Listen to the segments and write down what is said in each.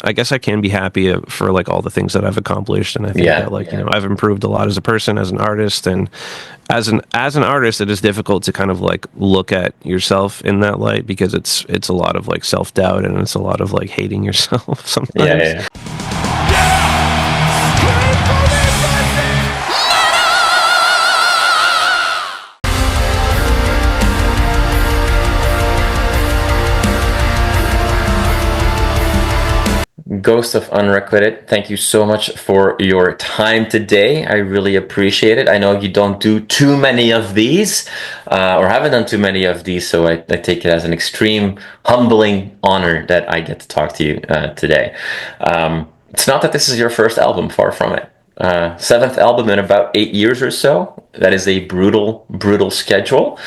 I guess I can be happy for like all the things that I've accomplished, and I think Yeah, that like I've improved a lot as a person, as an artist, and as an artist, it is difficult to kind of like look at yourself in that light because it's a lot of like self doubt and it's a lot of like hating yourself yeah, sometimes. yeah. Ghost of Unrequited, thank you so much for your time today. I really appreciate it. I know you don't do too many of these, or haven't done too many of these, so I take it as an extreme, humbling honor that I get to talk to you today. It's not that this is your first album, far from it. Seventh album in about 8 years or so. That is a brutal, brutal schedule.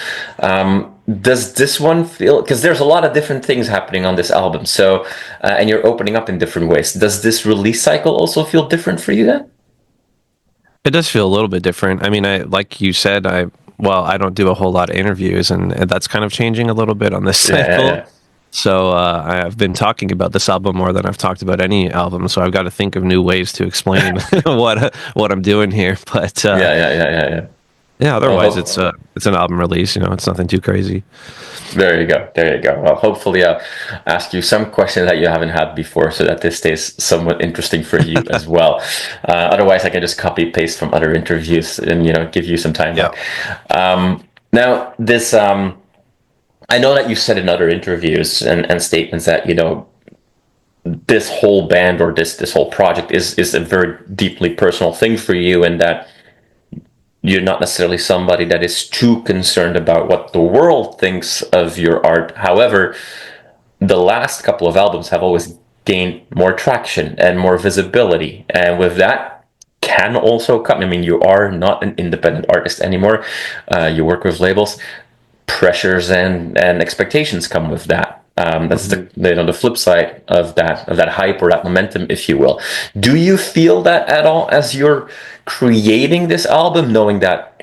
Does this one feel, because there's a lot of different things happening on this album, so and you're opening up in different ways. Does this release cycle also feel different for you then? It does feel a little bit different. I mean, I like you said, I don't do a whole lot of interviews, and that's kind of changing a little bit on this Yeah, yeah, cycle. yeah. So I've been talking about this album more than I've talked about any album. So I've got to think of new ways to explain what I'm doing here. But Yeah, yeah, yeah, yeah, yeah. yeah, Well, otherwise it's an album release. It's nothing too crazy. there you go. There you go. Well, hopefully I'll ask you some questions that you haven't had before so that this stays somewhat interesting for you as well. Otherwise, I can just copy paste from other interviews and, give you some time Yeah. back. Now, I know that you said in other interviews and statements that, this whole band or this whole project is a very deeply personal thing for you, and that you're not necessarily somebody that is too concerned about what the world thinks of your art. However, the last couple of albums have always gained more traction and more visibility, and with that can also come, I mean, you are not an independent artist anymore. You work with labels. Pressures and expectations come with that. That's Mhm. the flip side of that hype or that momentum, if you will. Do you feel that at all as you're creating this album, knowing that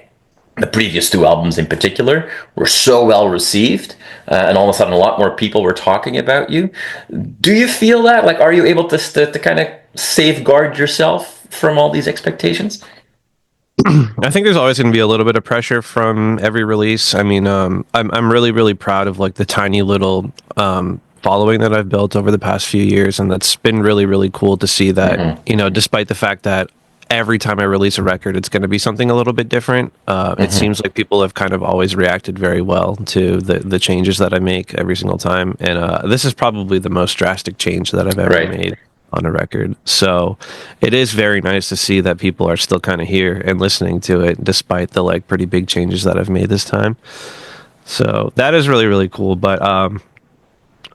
the previous two albums in particular were so well received, and all of a sudden a lot more people were talking about you? Do you feel that? Like, are you able to kind of safeguard yourself from all these expectations? I think there's always going to be a little bit of pressure from every release. I mean, I'm really really proud of like the tiny little following that I've built over the past few years, and that's been really really cool to see that. Mm-hmm. Despite the fact that every time I release a record, it's going to be something a little bit different. It Mm-hmm. seems like people have kind of always reacted very well to the changes that I make every single time, and this is probably the most drastic change that I've ever Right. made on a record. So it is very nice to see that people are still kind of here and listening to it, despite the like pretty big changes that I've made this time. So that is really really cool. But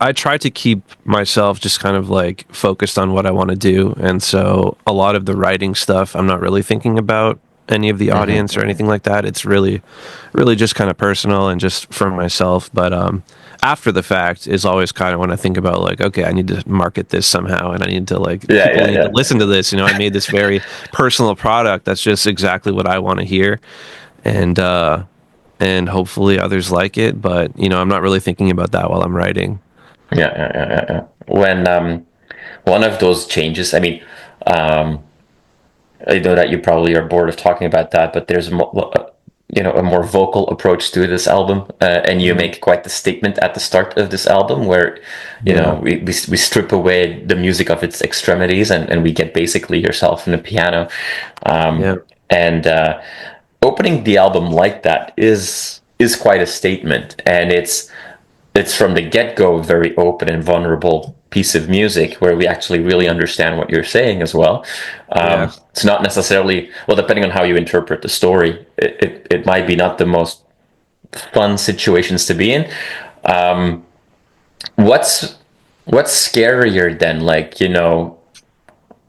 I try to keep myself just kind of like focused on what I want to do. And so a lot of the writing stuff, I'm not really thinking about any of the Mm-hmm. audience or anything like that. It's really, really just kind of personal and just for myself. But after the fact is always kind of when I think about like, okay, I need to market this somehow and I need to like, Yeah, people yeah, need to yeah. listen to this. I made this very personal product that's just exactly what I want to hear. And, and hopefully others like it. But, I'm not really thinking about that while I'm writing. Yeah, yeah, yeah, yeah, yeah. When one of those changes, I mean, um, I know that you probably are bored of talking about that, but there's a more vocal approach to this album, and you Mhm. make quite the statement at the start of this album where, Yeah. we strip away the music of its extremities, and we get basically yourself and the piano, Yeah. and opening the album like that is quite a statement, and it's from the get-go a very open and vulnerable piece of music where we actually really understand what you're saying as well. Yeah. It's not necessarily, well, depending on how you interpret the story, it might be not the most fun situations to be in. What's what's scarier than, like,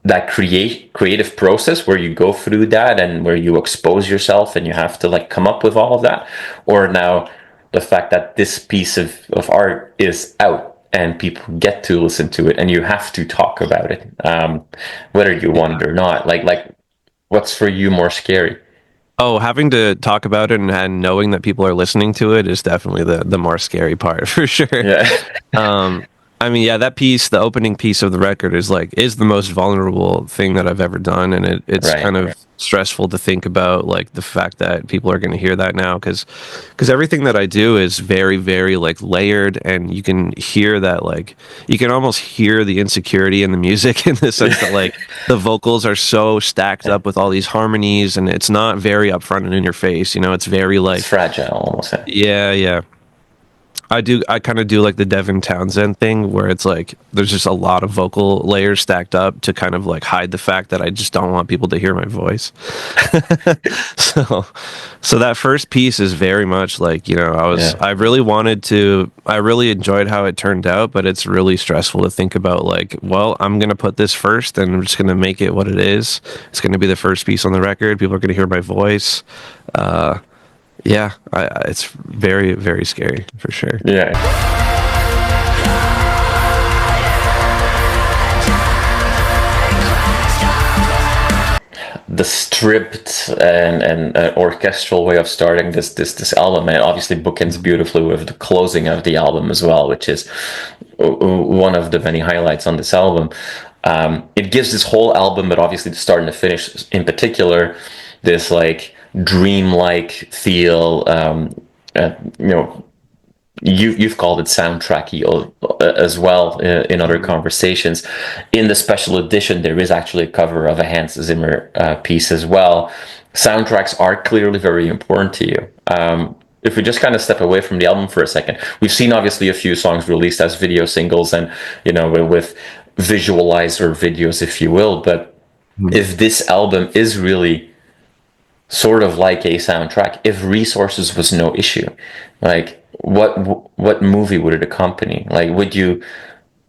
that creative process where you go through that and where you expose yourself and you have to like come up with all of that, or now the fact that this piece of art is out and people get to listen to it and you have to talk about it, whether you want it or not, like what's for you more scary? Oh, having to talk about it and knowing that people are listening to it is definitely the more scary part for sure. Yeah. Um, I mean, yeah, that piece, the opening piece of the record is the most vulnerable thing that I've ever done, and it's Right. kind of stressful to think about like the fact that people are going to hear that now because everything that I do is very very like layered, and you can hear that like you can almost hear the insecurity in the music in the sense that like the vocals are so stacked up with all these harmonies, and it's not very upfront and in your face. You know, it's very It's like fragile almost. yeah, yeah. I kind of do like the Devin Townsend thing where it's like there's just a lot of vocal layers stacked up to kind of like hide the fact that I just don't want people to hear my voice. so so that first piece is very much like, you know, Yeah. I really enjoyed how it turned out, but it's really stressful to think about like, well, I'm going to put this first and I'm just going to make it what it is. It's going to be the first piece on the record. People are going to hear my voice. Yeah, it's very, very scary for sure. Yeah. The stripped and orchestral way of starting this album, and obviously bookends beautifully with the closing of the album as well, which is one of the many highlights on this album. It gives this whole album, but obviously the start and the finish in particular, this like dreamlike feel. You know, you've called it soundtracky as well in other conversations. In the special edition, there is actually a cover of a Hans Zimmer piece as well. Soundtracks are clearly very important to you. If we just kind of step away from the album for a second, we've seen obviously a few songs released as video singles and, you know, with visualizer videos, if you will. But if this album is really sort of like a soundtrack, if resources was no issue, like what movie would it accompany? Like, would you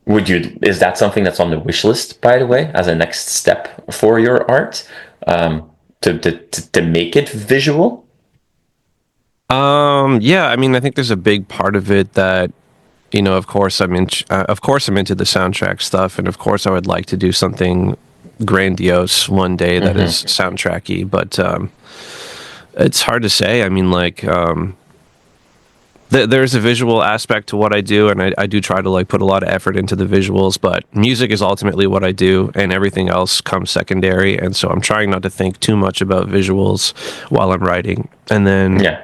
is that something that's on the wish list, by the way, as a next step for your art, to make it visual? Yeah, I mean, I think there's a big part of it that, you know, of course I'm into the soundtrack stuff, and of course I would like to do something grandiose one day that is soundtracky, but it's hard to say. I mean, like, there's a visual aspect to what I do, and I do try to like put a lot of effort into the visuals, but music is ultimately what I do, and everything else comes secondary. And so I'm trying not to think too much about visuals while I'm writing. And then Yeah.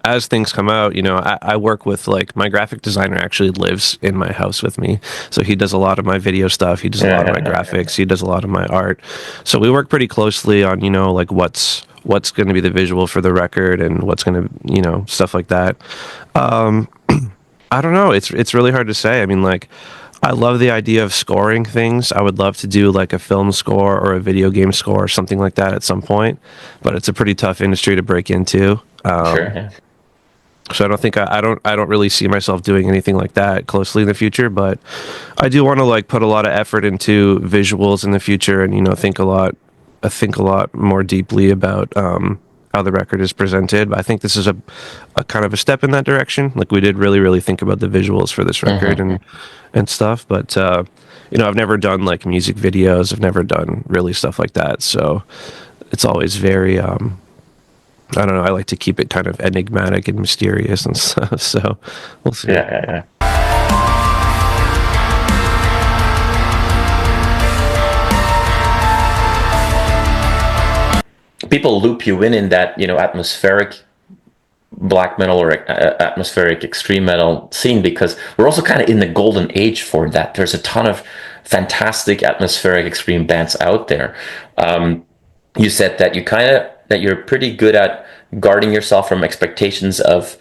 as things come out, you know, I work with like my graphic designer actually lives in my house with me. So he does a lot of my video stuff. He does a lot of my graphics. He does a lot of my art. So we work pretty closely on, you know, like what's going to be the visual for the record and what's going to, you know, stuff like that. I don't know. It's really hard to say. I mean, like, I love the idea of scoring things. I would love to do like a film score or a video game score or something like that at some point, but it's a pretty tough industry to break into. Sure. Yeah. So I don't think I don't really see myself doing anything like that closely in the future, but I do want to like put a lot of effort into visuals in the future, and you know think a lot more deeply about how the record is presented. But I think this is a kind of a step in that direction. Like we did really think about the visuals for this record and stuff, but you know I've never done like music videos. I've never done really stuff like that, so it's always very I don't know. I like to keep it kind of enigmatic and mysterious and stuff. So we'll see. Yeah. People loop you in that, you know, atmospheric black metal or atmospheric extreme metal scene, because we're also kind of in the golden age for that. There's a ton of fantastic atmospheric extreme bands out there. You said that you're pretty good at guarding yourself from expectations of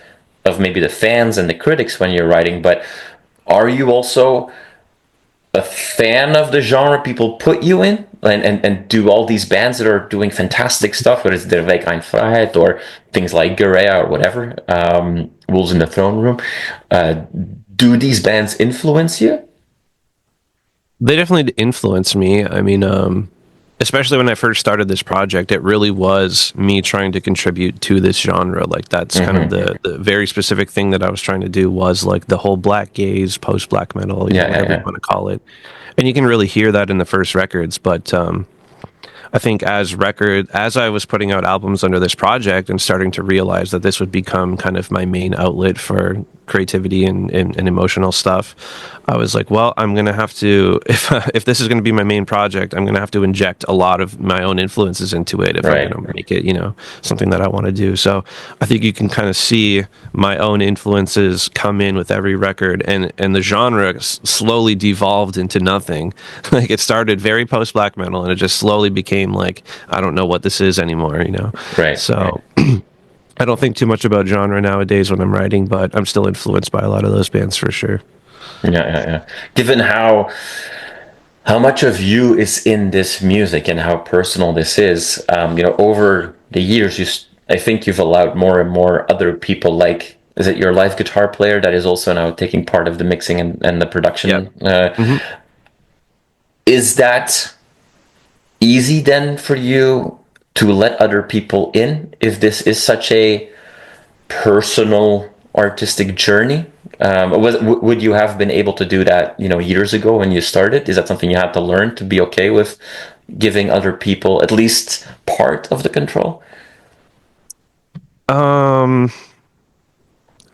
maybe the fans and the critics when you're writing, but are you also a fan of the genre people put you in, and do all these bands that are doing fantastic stuff, whether it's Der Weg ein Freiheit or things like Guerrea or whatever, Wolves in the Throne Room, do these bands influence you? They definitely influenced me. I mean, especially when I first started this project, it really was me trying to contribute to this genre. Like that's kind of the very specific thing that I was trying to do was like the whole black gaze, post black metal, whatever you want to call it. And you can really hear that in the first records. But I think as I was putting out albums under this project and starting to realize that this would become kind of my main outlet for creativity and emotional stuff, I was like, well, I'm gonna have to if this is gonna be my main project, I'm gonna have to inject a lot of my own influences into it if I'm Right. gonna make it, something that I want to do. So I think you can kind of see my own influences come in with every record, and the genre slowly devolved into nothing. Like it started very post black metal, and it just slowly became like I don't know what this is anymore. Right. So I don't think too much about genre nowadays when I'm writing, but I'm still influenced by a lot of those bands for sure. Yeah, yeah, yeah. Given how much of you is in this music and how personal this is, over the years, I think you've allowed more and more other people, like, is it your live guitar player that is also now taking part of the mixing and the Yep. production? Hmm. Is that easy then for you to let other people in if this is such a personal artistic journey? Would you have been able to do that, years ago when you started? Is that something you had to learn to be okay with giving other people at least part of the control? Um,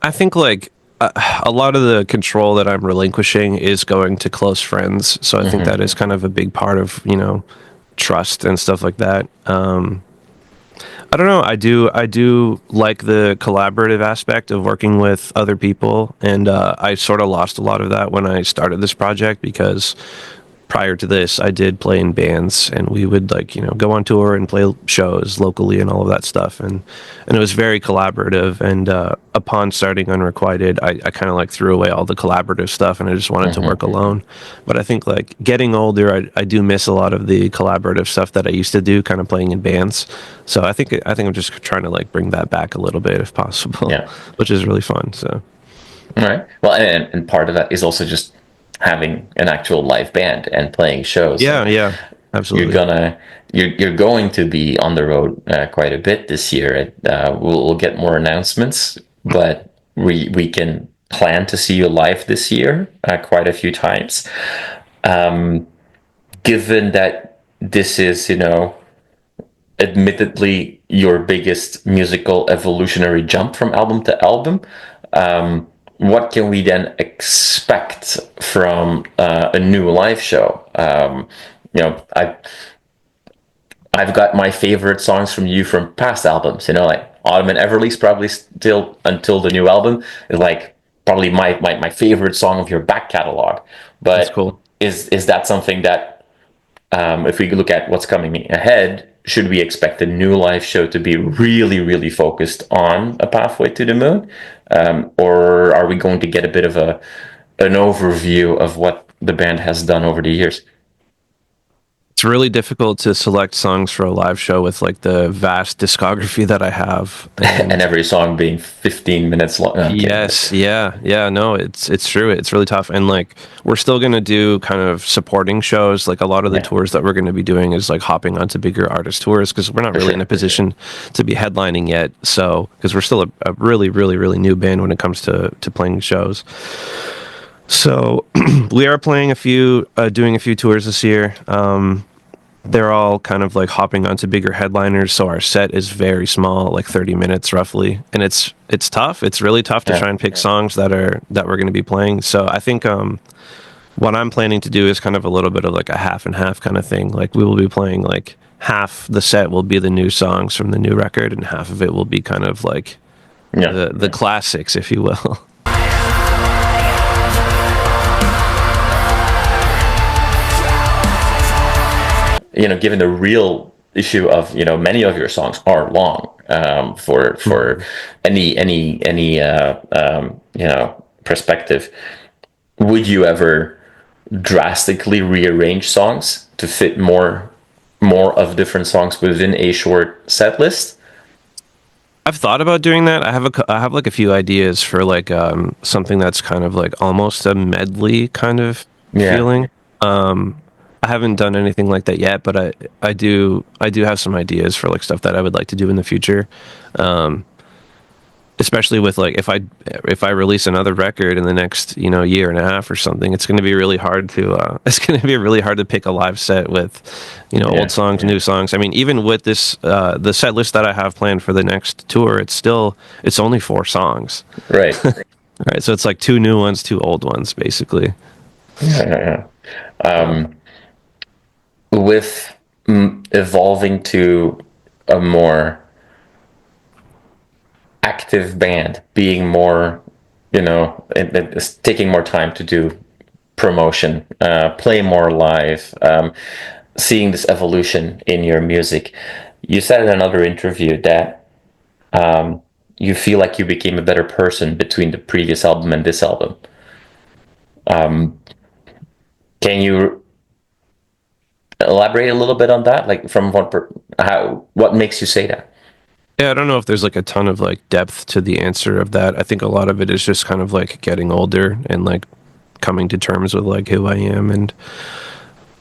I think like a lot of the control that I'm relinquishing is going to close friends. So I think that is kind of a big part of, trust and stuff like that. I don't know. I do like the collaborative aspect of working with other people, and I sort of lost a lot of that when I started this project because prior to this, I did play in bands, and we would like go on tour and play shows locally and all of that stuff, and it was very collaborative. And upon starting Unrequited, I kind of like threw away all the collaborative stuff, and I just wanted to work alone. But I think like getting older, I do miss a lot of the collaborative stuff that I used to do, kind of playing in bands. So I think I'm just trying to like bring that back a little bit if possible, Yeah. which is really fun. So All right. Well, and part of that is also just having an actual live band and playing shows. yeah, yeah, You're absolutely. gonna you're going to be on the road quite a bit this year. We'll get more announcements, but we can plan to see you live this year quite a few times. Given that this is, admittedly your biggest musical evolutionary jump from album to album, what can we then expect from a new live show? You know, I I've got my favorite songs from you from past albums. Like Autumn and Everleaf's probably still until the new album is like probably my favorite song of your back catalog. That's But cool. is that something that if we look at what's coming ahead, should we expect the new live show to be really, really focused on A Pathway to the Moon? Or are we going to get a bit of an overview of what the band has done over the years? It's really difficult to select songs for a live show with like the vast discography that I have. And And every song being 15 minutes long. Okay. yes, yeah, yeah, no, it's true. It's really tough. And like we're still gonna do kind of supporting shows. Like a lot of the Yeah, tours that we're gonna be doing is like hopping onto bigger artist tours because we're not for really in a sure. position to be headlining yet. So because we're still a really, really, really new band when it comes to playing shows. So we are playing doing a few tours this year. They're all kind of like hopping onto bigger headliners, so our set is very small, like 30 minutes roughly, and it's tough. It's really tough to Yeah. try and pick songs that we're going to be playing. So I think what I'm planning to do is kind of a little bit of like a half and half kind of thing. Like we will be playing like half the set will be the new songs from the new record, and half of it will be kind of like Yeah. the classics, if you will. Given the real issue of, many of your songs are long, for any perspective. Would you ever drastically rearrange songs to fit more of different songs within a short set list? I've thought about doing that. I have like a few ideas for like something that's kind of like almost a medley kind of Yeah. feeling. I haven't done anything like that yet, but I do have some ideas for like stuff that I would like to do in the future. Especially with like if I release another record in the next year and a half or something, it's going to be really hard to it's going to be really hard to pick a live set with Yeah. old songs, new songs. I mean, even with this the set list that I have planned for the next tour, it's only 4 songs. Right. Right. So it's like two new ones, two old ones, basically. Yeah. So, Um, with evolving to a more active band, being more, it's taking more time to do promotion, play more live, seeing this evolution in your music. You said in another interview that you feel like you became a better person between the previous album and this album. Can you elaborate a little bit on that? Like from what makes you say that? yeah, I don't know if there's like a ton of like depth to the answer of that. I think a lot of it is just kind of like getting older and like coming to terms with like who I am. And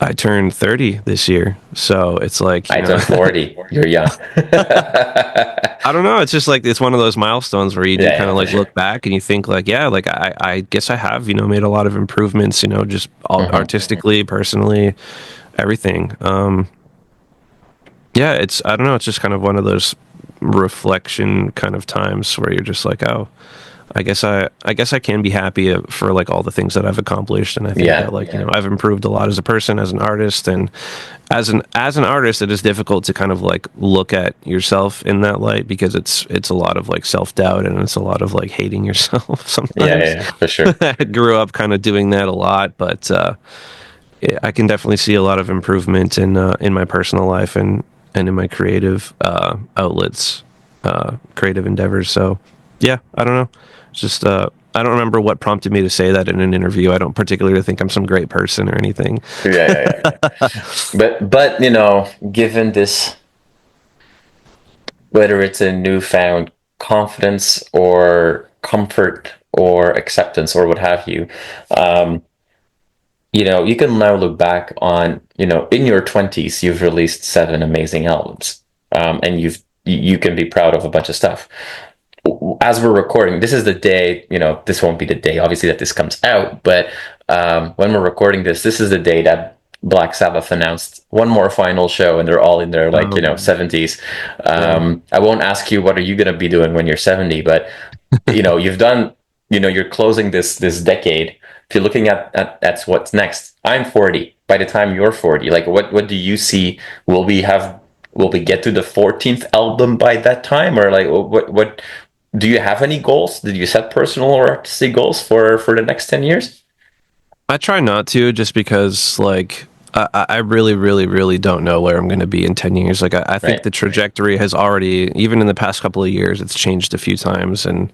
I turned 30 this year. So it's like, I turned 40. You're young. I don't know. It's just like it's one of those milestones where you do Yeah, kind yeah, of for like sure. look back and you think like, yeah, like I guess I have, made a lot of improvements, just Hmm. artistically, personally, everything. Yeah, I don't know. It's just kind of one of those reflection kind of times where you're just like, oh, I guess I can be happy for like all the things that I've accomplished, and I think that Yeah, like I've improved a lot as a person, as an artist, and as an artist, it is difficult to kind of like look at yourself in that light because it's a lot of like self doubt and it's a lot of like hating yourself yeah, sometimes. yeah, for sure. I grew up kind of doing that a lot, but yeah, I can definitely see a lot of improvement in my personal life and in my creative outlets, creative endeavors. So yeah, I don't know. It's just I don't remember what prompted me to say that in an interview. I don't particularly think I'm some great person or anything. Yeah, yeah, yeah. But given this, whether it's a newfound confidence or comfort or acceptance or what have you, um, you can now look back on, in your 20s, you've released 7 amazing albums, and you can be proud of a bunch of stuff. As we're recording, this is the day, this won't be the day, obviously, that this comes out, but when we're recording this, this is the day that Black Sabbath announced one more final show, and they're all in their like, Um, 70s. yeah, I won't ask you what are you going to be doing when you're 70, but you've done, you're closing this decade. If you're looking at what's next, I'm 40. By the time you're 40, like what do you see? Will we get to the 14th album by that time, or like what do you have any goals? Did you set personal or artistic goals for the next 10 years? I try not to just because like I really, really, really don't know where I'm going to be in 10 years. Like I think Right. the trajectory has already, even in the past couple of years, it's changed a few times. And,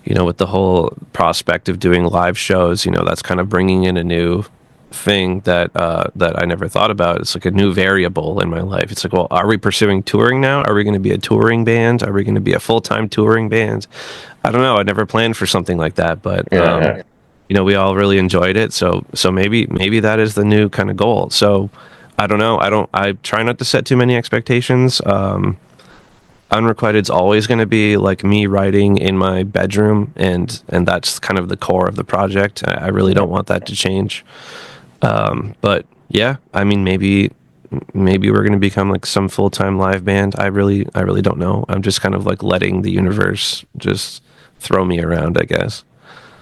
with the whole prospect of doing live shows, that's kind of bringing in a new thing that I never thought about. It's like a new variable in my life. It's like, well, are we pursuing touring now? Are we going to be a touring band? Are we going to be a full-time touring band? I don't know. I never planned for something like that, but Yeah, yeah. we all really enjoyed it. So maybe that is the new kind of goal. So I don't know. I try not to set too many expectations. Unrequited's always going to be like me writing in my bedroom, and that's kind of the core of the project. I really don't want that to change. But yeah, I mean, maybe we're going to become like some full-time live band. I really don't know. I'm just kind of like letting the universe just throw me around, I guess.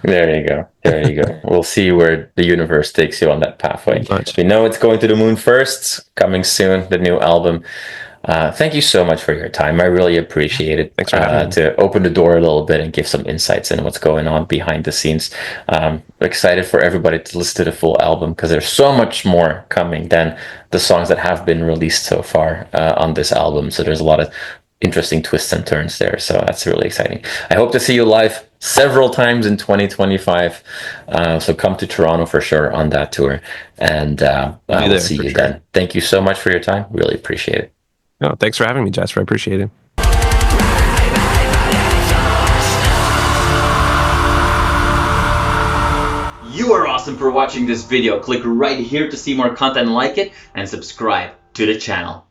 There you go. There you go. We'll see where the universe takes you on that pathway. Pretty much. We know it's going to the moon first, coming soon, the new album. Thank you so much for your time. I really appreciate it, Thanks for having me. to open the door a little bit and give some insights in what's going on behind the scenes. Excited for everybody to listen to the full album because there's so much more coming than the songs that have been released so far on this album. So there's a lot of interesting twists and turns there. So that's really exciting. I hope to see you live several times in 2025. So come to Toronto for sure on that tour. And I'll be we'll there see for you sure. then. Thank you so much for your time. Really appreciate it. No, thanks for having me, Jasper. I appreciate it. You are awesome for watching this video. Click right here to see more content like it and subscribe to the channel.